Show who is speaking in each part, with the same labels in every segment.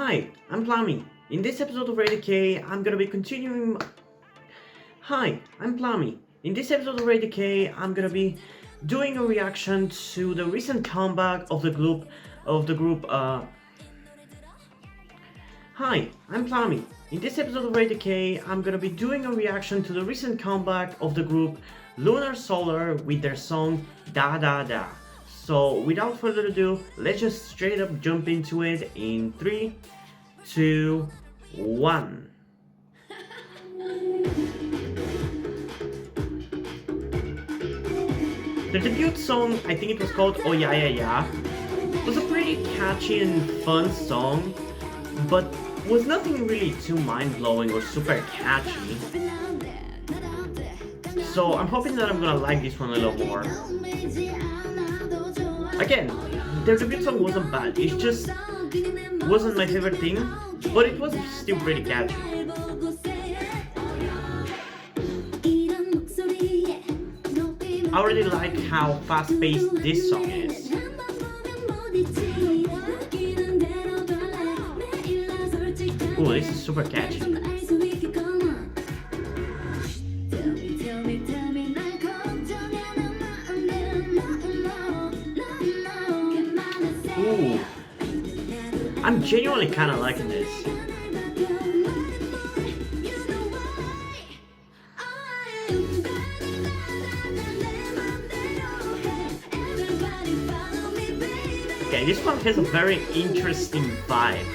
Speaker 1: Hi, I'm Plummy. In this episode of Radio K, I'm gonna be continuing. Hi, I'm Plummy. In this episode of Radio K, I'm gonna be doing a reaction to the recent comeback of the group. Hi, I'm Plummy. In this episode of Radio K, I'm gonna be doing a reaction to the recent comeback of the group Lunarsolar with their song Da Da Da. So without further ado, let's just straight up jump into it in 3, 2, 1. The debut song, I think it was called Oh Yeah Yeah Yeah, was a pretty catchy and fun song, but was nothing really too mind-blowing or super catchy. So I'm hoping that I'm gonna like this one a little more. Again, their debut song wasn't bad, it just wasn't my favorite thing, but it was still pretty catchy. I already like how fast-paced this song is. Ooh, this is super catchy. Ooh, I'm genuinely kind of liking this. Okay, this one has a very interesting vibe.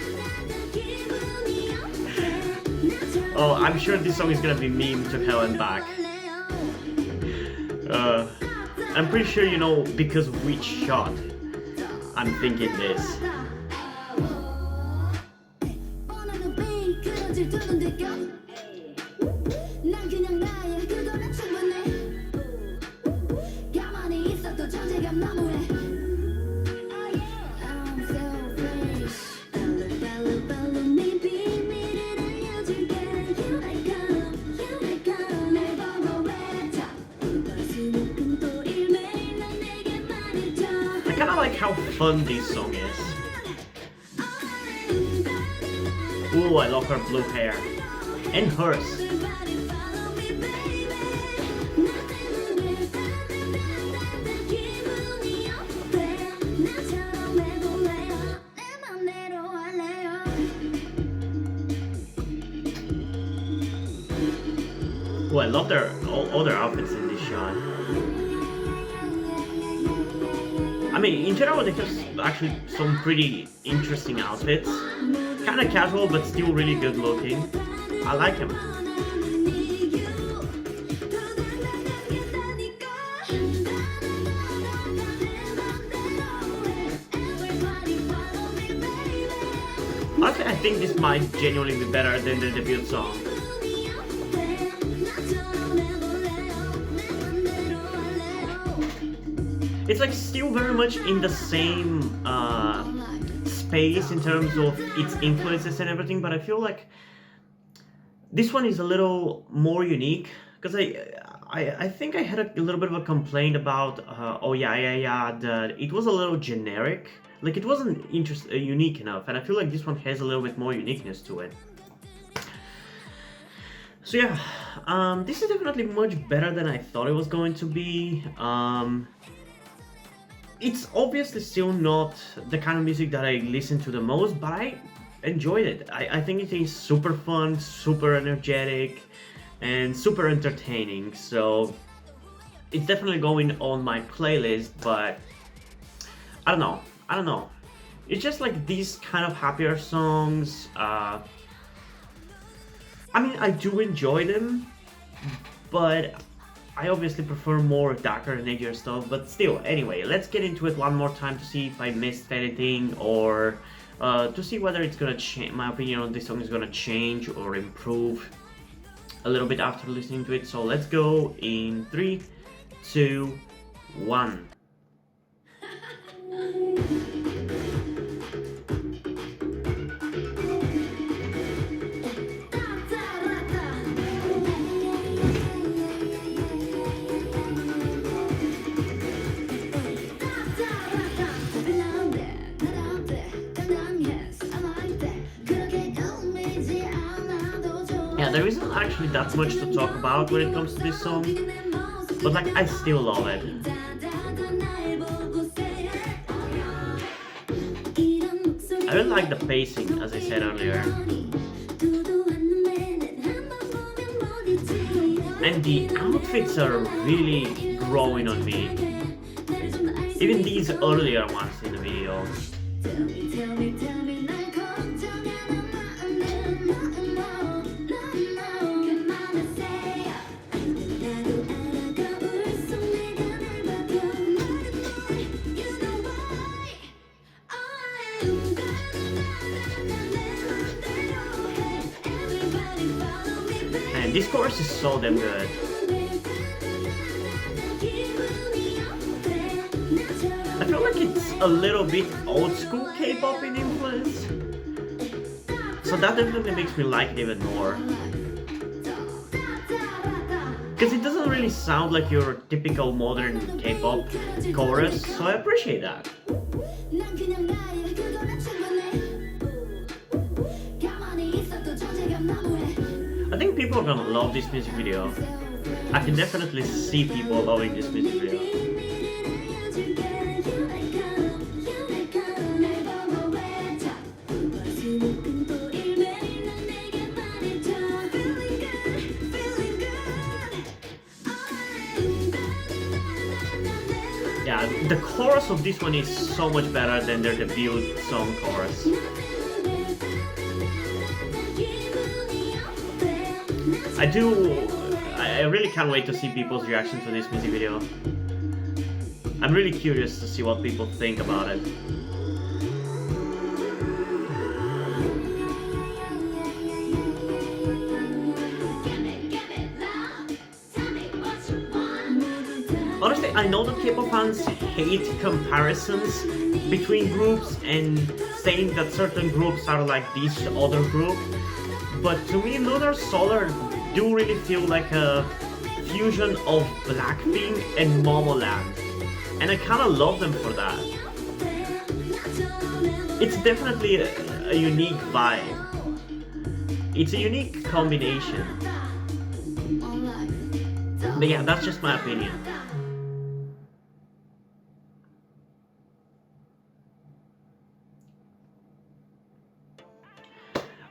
Speaker 1: Oh, I'm sure this song is gonna be memed to hell and back. I'm pretty sure you know because of which shot I'm thinking this. I kinda like how fun this song is. Ooh, I love her blue hair. And hers. Ooh, I love all their outfits in this shot. I mean, in general, they have actually some pretty interesting outfits. Kind of casual, but still really good looking. I like him. Honestly, I think this might genuinely be better than the debut song. It's like still very much in the same space in terms of its influences and everything, but I feel like this one is a little more unique because I think I had a little bit of a complaint about Oh Yeah Yeah Yeah, that it was a little generic, like it wasn't unique enough, and I feel like this one has a little bit more uniqueness to it. So yeah, this is definitely much better than I thought it was going to be. It's obviously still not the kind of music that I listen to the most, but I enjoyed it. I think it is super fun, super energetic, and super entertaining. So it's definitely going on my playlist, but I don't know. It's just like these kind of happier songs. I mean, I do enjoy them, but I obviously prefer more darker and edgier stuff, but still, anyway, let's get into it one more time to see if I missed anything, or to see whether it's gonna change. My opinion on this song is gonna change or improve a little bit after listening to it. So let's go in 3, 2, 1. there isn't actually that much to talk about when it comes to this song, but like I still love it. I really like the pacing, as I said earlier. And the outfits are really growing on me. Even these earlier ones in the video. And this chorus is so damn good. I feel like it's a little bit old school K-pop in influence, so that definitely makes me like it even more. Because it doesn't really sound like your typical modern K-pop chorus, so I appreciate that. I think people are gonna love this music video. I can definitely see people loving this music video. Yeah, the chorus of this one is so much better than their debut song chorus. I really can't wait to see people's reaction to this music video. I'm really curious to see what people think about it. Honestly, I know that Kpop fans hate comparisons between groups and saying that certain groups are like this other group, but to me, Lunarsolar do really feel like a fusion of Blackpink and Momoland, and I kinda love them for that. It's definitely a unique vibe. It's a unique combination. But yeah, that's just my opinion.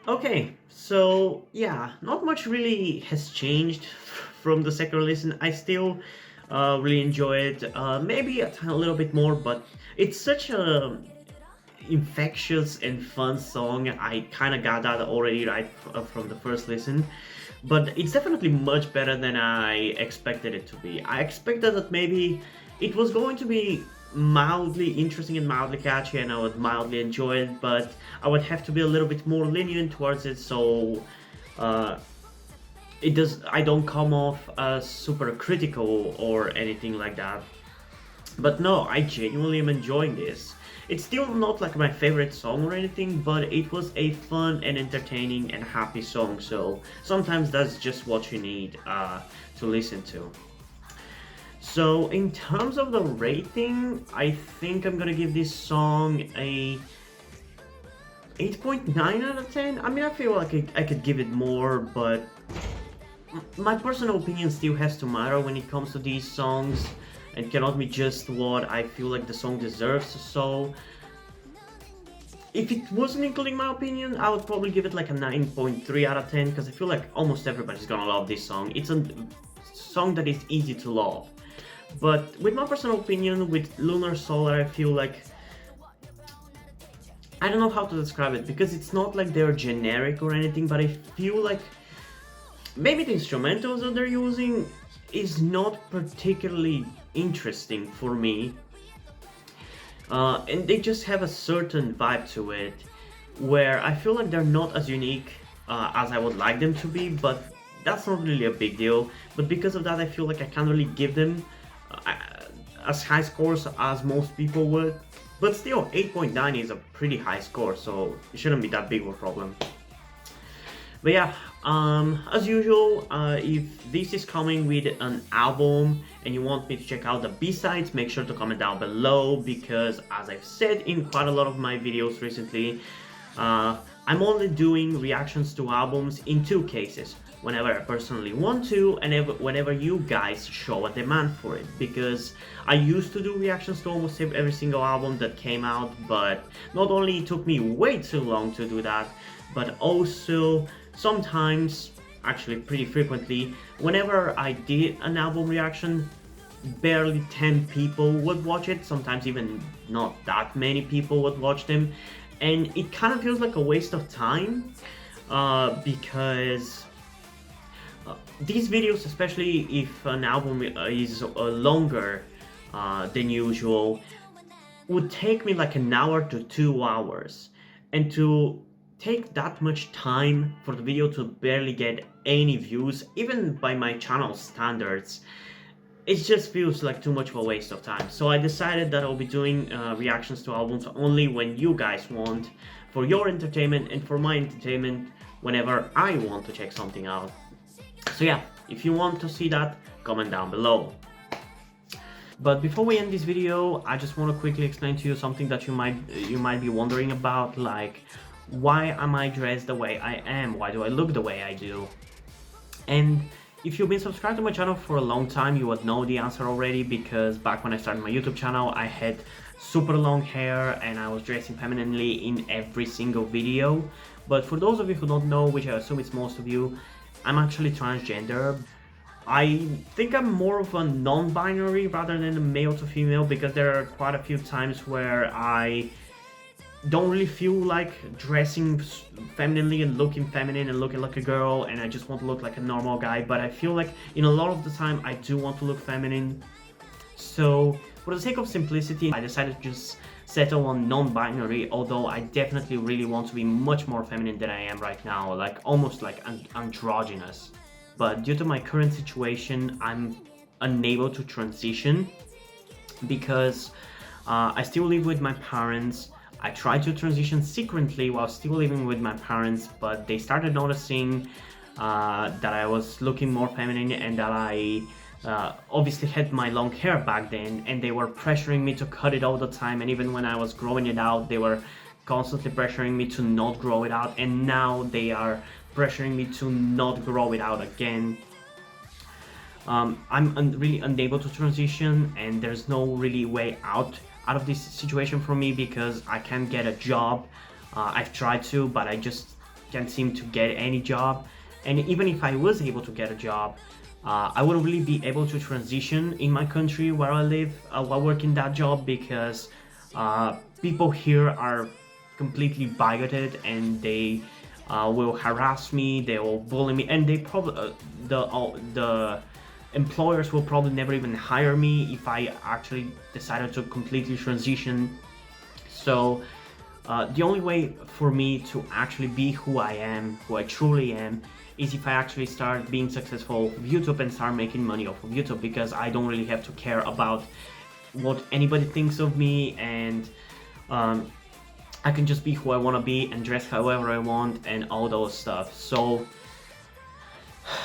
Speaker 1: Okay, so yeah, not much really has changed from the second listen. I still really enjoy it, maybe a little bit more, but it's such a infectious and fun song. I kind of got that already right from the first listen, but it's definitely much better than I expected it to be. I expected that maybe it was going to be mildly interesting and mildly catchy and I would mildly enjoy it, but I would have to be a little bit more lenient towards it, so I don't come off as super critical or anything like that. But no, I genuinely am enjoying this. It's still not like my favorite song or anything, but it was a fun and entertaining and happy song, so sometimes that's just what you need to listen to. So in terms of the rating, I think I'm gonna give this song a 8.9 out of 10. I mean, I feel like I could give it more, but my personal opinion still has to matter when it comes to these songs and cannot be just what I feel like the song deserves. So if it wasn't including my opinion, I would probably give it like a 9.3 out of 10, because I feel like almost everybody's gonna love this song. It's a song that is easy to love. But with my personal opinion, with Lunarsolar, I feel like, I don't know how to describe it, because it's not like they're generic or anything, but I feel like maybe the instrumentals that they're using is not particularly interesting for me. And they just have a certain vibe to it, where I feel like they're not as unique as I would like them to be, but that's not really a big deal. But because of that, I feel like I can't really give them as high scores as most people would. But still, 8.9 is a pretty high score, so it shouldn't be that big of a problem. But yeah, as usual, if this is coming with an album and you want me to check out the B-sides, make sure to comment down below, because as I've said in quite a lot of my videos recently, I I'm only doing reactions to albums in two cases. Whenever I personally want to, and whenever you guys show a demand for it. Because I used to do reactions to almost every single album that came out, but not only it took me way too long to do that, but also sometimes, actually pretty frequently, whenever I did an album reaction, barely 10 people would watch it, sometimes even not that many people would watch them, and it kind of feels like a waste of time because these videos, especially if an album is longer than usual, would take me like an hour to 2 hours, and to take that much time for the video to barely get any views, even by my channel standards, it just feels like too much of a waste of time. So I decided that I'll be doing reactions to albums only when you guys want, for your entertainment and for my entertainment whenever I want to check something out. So yeah, if you want to see that, comment down below. But before we end this video, I just want to quickly explain to you something that you might be wondering about, like, why am I dressed the way I am? Why do I look the way I do? And if you've been subscribed to my channel for a long time, you would know the answer already, because back when I started my YouTube channel, I had super long hair and I was dressing femininely in every single video. But for those of you who don't know, which I assume it's most of you, I'm actually transgender. I think I'm more of a non-binary rather than a male to female, because there are quite a few times where I don't really feel like dressing femininely and looking feminine and looking like a girl, and I just want to look like a normal guy. But I feel like in a lot of the time I do want to look feminine. So for the sake of simplicity, I decided to just settle on non-binary, although I definitely really want to be much more feminine than I am right now, like almost like androgynous. But due to my current situation, I'm unable to transition because I still live with my parents. I tried to transition secretly while still living with my parents, but they started noticing that I was looking more feminine and that I obviously had my long hair back then, and they were pressuring me to cut it all the time. And even when I was growing it out, they were constantly pressuring me to not grow it out, and now they are pressuring me to not grow it out again. I'm really unable to transition, and there's no really way out of this situation for me because I can't get a job. I've tried to, but I just can't seem to get any job. And even if I was able to get a job, I wouldn't really be able to transition in my country where I live while working that job, because people here are completely bigoted, and they will harass me, they will bully me, and they probably the employers will probably never even hire me if I actually decided to completely transition. So the only way for me to actually be who I am, who I truly am, is if I actually start being successful with YouTube and start making money off of YouTube, because I don't really have to care about what anybody thinks of me, and I can just be who I want to be and dress however I want and all those stuff. So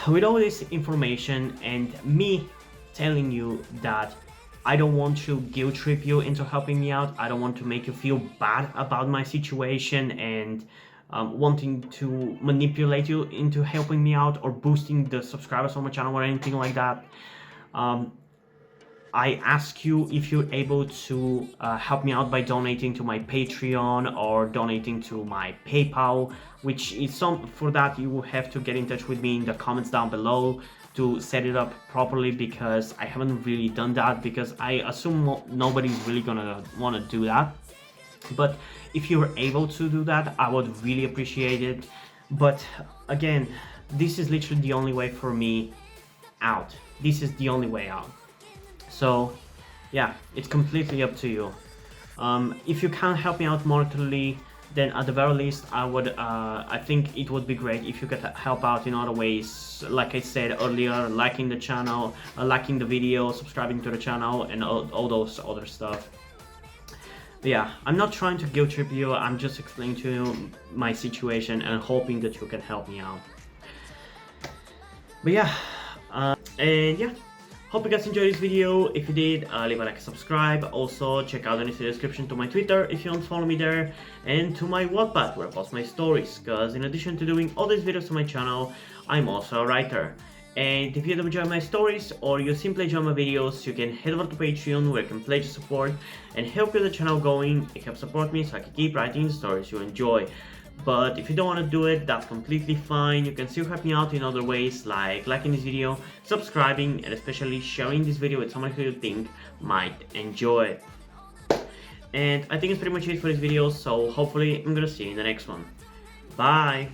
Speaker 1: with all this information and me telling you that I don't want to guilt trip you into helping me out, I don't want to make you feel bad about my situation and wanting to manipulate you into helping me out or boosting the subscribers on my channel or anything like that, I ask you if you're able to help me out by donating to my Patreon or donating to my PayPal, which is for that you will have to get in touch with me in the comments down below to set it up properly, because I haven't really done that, because I assume nobody's really gonna want to do that. But if you're able to do that, I would really appreciate it. But again, this is literally the only way for me out. This is the only way out. So yeah, it's completely up to you. If you can't help me out monetarily, then at the very least I think it would be great if you could help out in other ways, like I said earlier, liking the channel, liking the video, subscribing to the channel, and all those other stuff. But yeah, I'm not trying to guilt trip you, I'm just explaining to you my situation and hoping that you can help me out. But yeah, and yeah, Hope you guys enjoyed this video. If you did, leave a like and subscribe. Also, check out the description to my Twitter if you don't follow me there, and to my Wattpad where I post my stories, because in addition to doing all these videos on my channel, I'm also a writer. And if you enjoy my stories or you simply enjoy my videos, you can head over to Patreon where you can pledge support and help get the channel going. It helps support me so I can keep writing the stories you enjoy. But if you don't want to do it, that's completely fine. You can still help me out in other ways, like liking this video, subscribing, and especially sharing this video with someone who you think might enjoy it. And I think it's pretty much it for this video, so hopefully I'm gonna see you in the next one. Bye!